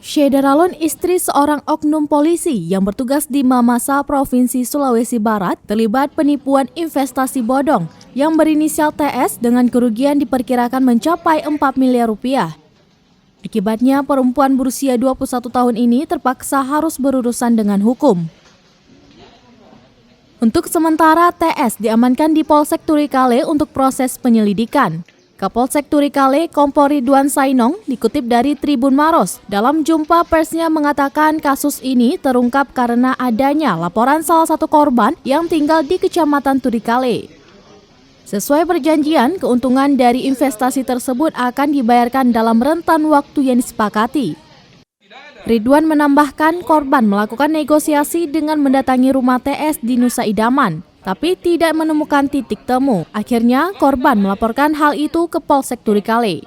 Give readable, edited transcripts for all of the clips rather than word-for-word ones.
Syederalon, istri seorang oknum polisi yang bertugas di Mamasa, Provinsi Sulawesi Barat, terlibat penipuan investasi bodong yang berinisial TS dengan kerugian diperkirakan mencapai 4 miliar rupiah. Akibatnya, perempuan berusia 21 tahun ini terpaksa harus berurusan dengan hukum. Untuk sementara, TS diamankan di Polsek Turikale untuk proses penyelidikan. Kapolsek Turikale, Kompol Ridwan Sainong, dikutip dari Tribun Maros, dalam jumpa persnya mengatakan kasus ini terungkap karena adanya laporan salah satu korban yang tinggal di Kecamatan Turikale. Sesuai perjanjian, keuntungan dari investasi tersebut akan dibayarkan dalam rentan waktu yang disepakati. Ridwan menambahkan korban melakukan negosiasi dengan mendatangi rumah TS di Nusa Idaman, tapi tidak menemukan titik temu. Akhirnya, korban melaporkan hal itu ke Polsek Turikale.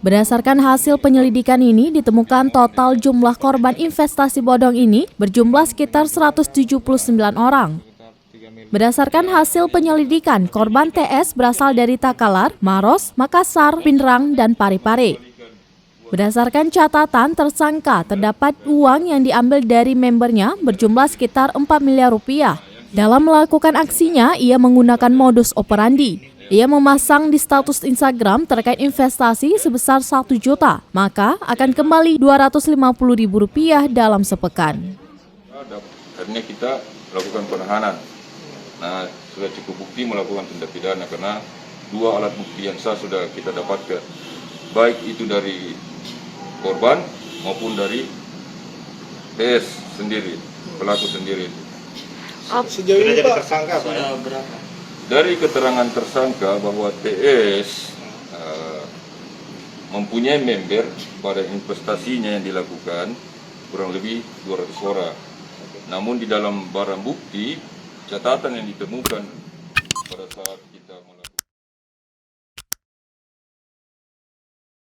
Berdasarkan hasil penyelidikan ini, ditemukan total jumlah korban investasi bodong ini berjumlah sekitar 179 orang. Berdasarkan hasil penyelidikan, korban TS berasal dari Takalar, Maros, Makassar, Pinrang, dan Parepare. Berdasarkan catatan tersangka, terdapat uang yang diambil dari membernya berjumlah sekitar 4 miliar rupiah. Dalam melakukan aksinya, ia menggunakan modus operandi. Ia memasang di status Instagram terkait investasi sebesar 1 juta, maka akan kembali Rp250.000 dalam sepekan. Akhirnya kita lakukan penahanan. Nah, sudah cukup bukti melakukan tindak pidana karena 2 alat bukti yang sah sudah kita dapatkan, baik itu dari korban maupun dari TS sendiri, pelaku sendiri. Sejauh ini Pak, tersangka sudah berapa? Dari keterangan tersangka bahwa TS mempunyai member pada investasinya yang dilakukan kurang lebih 200 orang. Namun di dalam barang bukti, catatan yang ditemukan pada saat kita